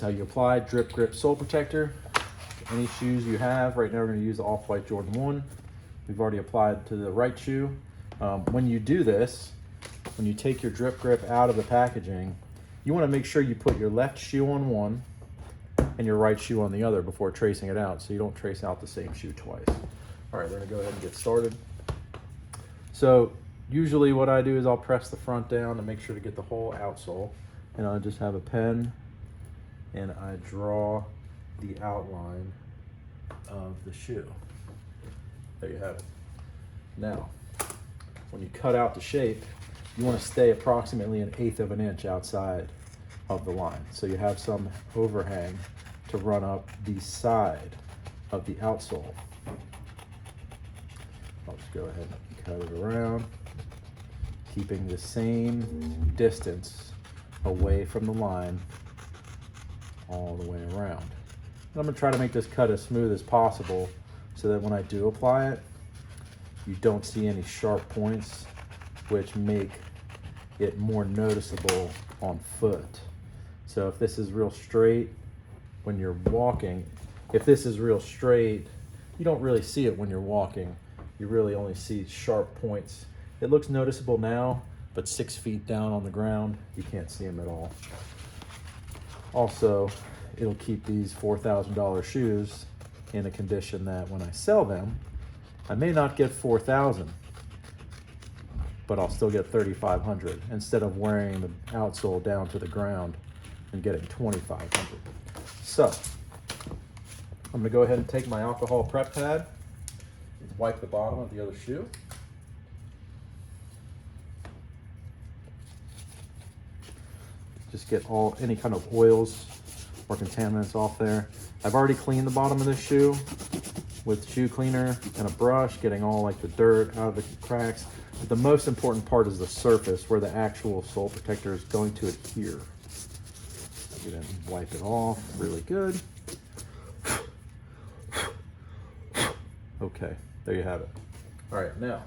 how you apply Dripp Grip Sole Protector. Any shoes you have, right now we're going to use the Off-White Jordan 1. We've already applied to the right shoe. When you do this, when you take your Dripp Grip out of the packaging, you want to make sure you put your left shoe on one and your right shoe on the other before tracing it out, so you don't trace out the same shoe twice. All right, we're going to go ahead and get started. So usually what I do is I'll press the front down to make sure to get the whole outsole, and I'll just have a pen and I draw the outline of the shoe. There you have it. Now, when you cut out the shape, you want to stay approximately 1/8 of an inch outside of the line. So you have some overhang to run up the side of the outsole. I'll just go ahead and cut it around, keeping the same distance away from the line all the way around. And I'm going to try to make this cut as smooth as possible so that when I do apply it, you don't see any sharp points, which make it more noticeable on foot. So if this is real straight when you're walking, if this is real straight, you don't really see it when you're walking. You really only see sharp points. It looks noticeable now, but 6 feet down on the ground, you can't see them at all. Also, it'll keep these $4,000 shoes in a condition that when I sell them, I may not get $4,000, but I'll still get $3,500 instead of wearing the outsole down to the ground and getting $2,500. So I'm going to go ahead and take my alcohol prep pad and wipe the bottom of the other shoe. Just get any kind of oils or contaminants off there. I've already cleaned the bottom of this shoe with shoe cleaner and a brush, getting all like the dirt out of the cracks. But the most important part is the surface where the actual sole protector is going to adhere. Get in and wipe it off really good. Okay, there you have it. All right, now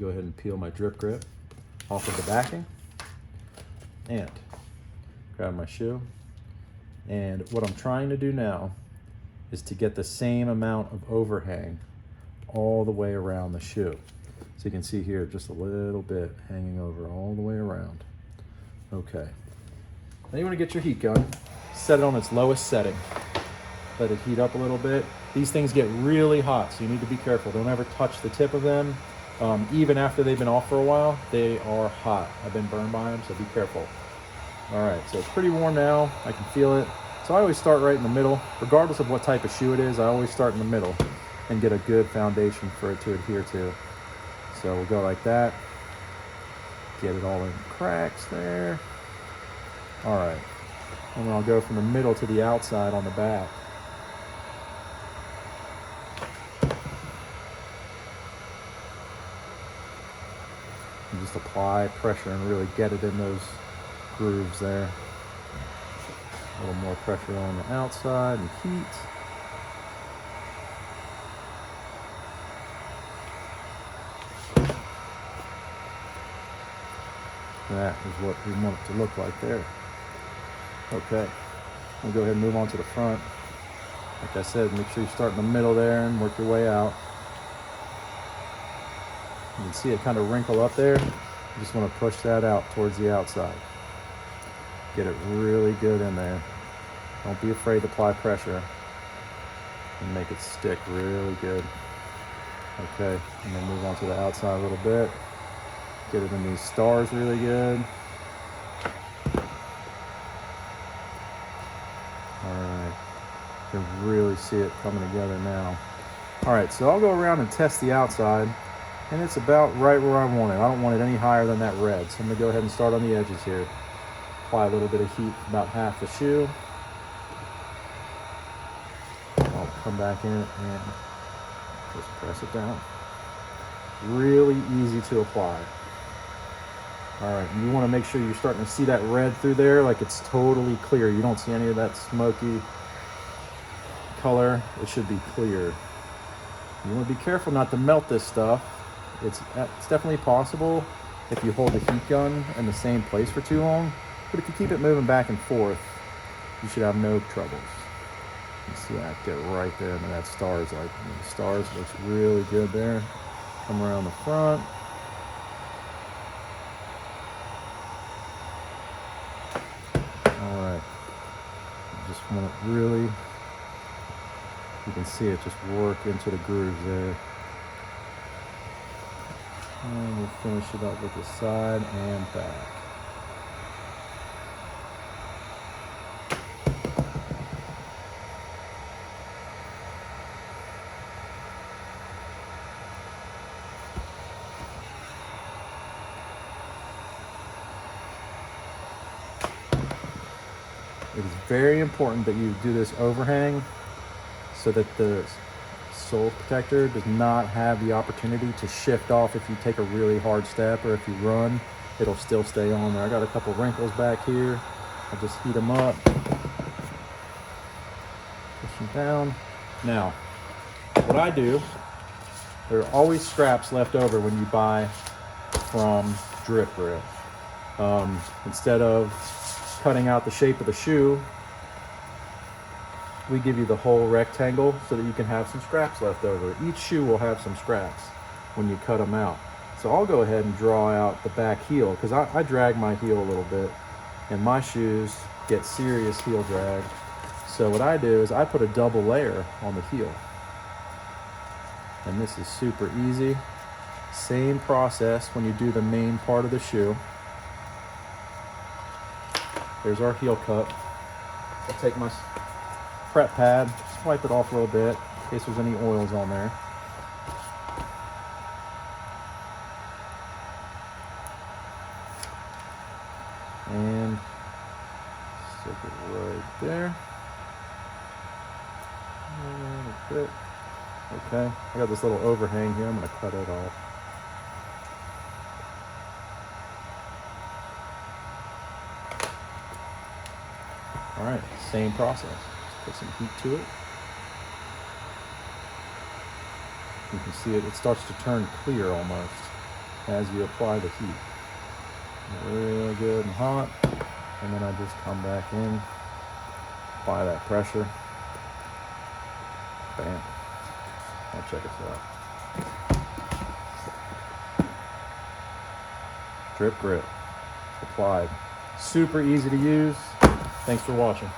go ahead and peel my Dripp Grip off of the backing and grab my shoe. And what I'm trying to do now is to get the same amount of overhang all the way around the shoe. So you can see here, just a little bit hanging over all the way around. Okay. Now you want to get your heat gun, set it on its lowest setting. Let it heat up a little bit. These things get really hot, so you need to be careful. Don't ever touch the tip of them. Even after they've been off for a while, they are hot. I've been burned by them, so be careful. All right, so it's pretty warm now. I can feel it. So I always start right in the middle. Regardless of what type of shoe it is, I always start in the middle and get a good foundation for it to adhere to. So we'll go like that. Get it all in cracks there. All right, and then I'll go from the middle to the outside on the back. And just apply pressure and really get it in those grooves there. A little more pressure on the outside and heat. That is what we want it to look like there. Okay, we'll go ahead and move on to the front. Like I said, make sure you start in the middle there and work your way out. You can see it kind of wrinkle up there. You just want to push that out towards the outside. Get it really good in there. Don't be afraid to apply pressure and make it stick really good. Okay, and then move on to the outside a little bit. Get it in these stars really good. All right, you can really see it coming together now. All right, so I'll go around and test the outside, and it's about right where I want it. I don't want it any higher than that red, so I'm gonna go ahead and start on the edges here. Apply a little bit of heat, about half the shoe. I'll come back in and just press it down. Really easy to apply. All right, and you want to make sure you're starting to see that red through there, like it's totally clear. You don't see any of that smoky color. It should be clear. You want to be careful not to melt this stuff. It's definitely possible if you hold the heat gun in the same place for too long But if you keep it moving back and forth, you should have no troubles. You see that get right there into that stars. Like the stars looks really good there. Come around the front. All right. Just want it really, you can see it just work into the grooves there. And we'll finish it up with the side and back. It is very important that you do this overhang so that the sole protector does not have the opportunity to shift off if you take a really hard step, or if you run, it'll still stay on there. I got a couple wrinkles back here. I'll just heat them up. Push them down. Now, what I do, there are always straps left over when you buy from Dripp Gripp. Instead of cutting out the shape of the shoe, we give you the whole rectangle so that you can have some scraps left over. Each shoe will have some scraps when you cut them out. So I'll go ahead and draw out the back heel, because I drag my heel a little bit and my shoes get serious heel drag. So what I do is I put a double layer on the heel. And this is super easy. Same process when you do the main part of the shoe. There's our heel cut. I'll take my prep pad, just wipe it off a little bit in case there's any oils on there. And stick it right there. And a bit. Okay, I got this little overhang here. I'm going to cut it off. All right, same process. Put some heat to it. You can see it starts to turn clear almost as you apply the heat. Really good and hot. And then I just come back in, apply that pressure. Bam. Now check this out. Dripp Gripp applied. Super easy to use. Thanks for watching.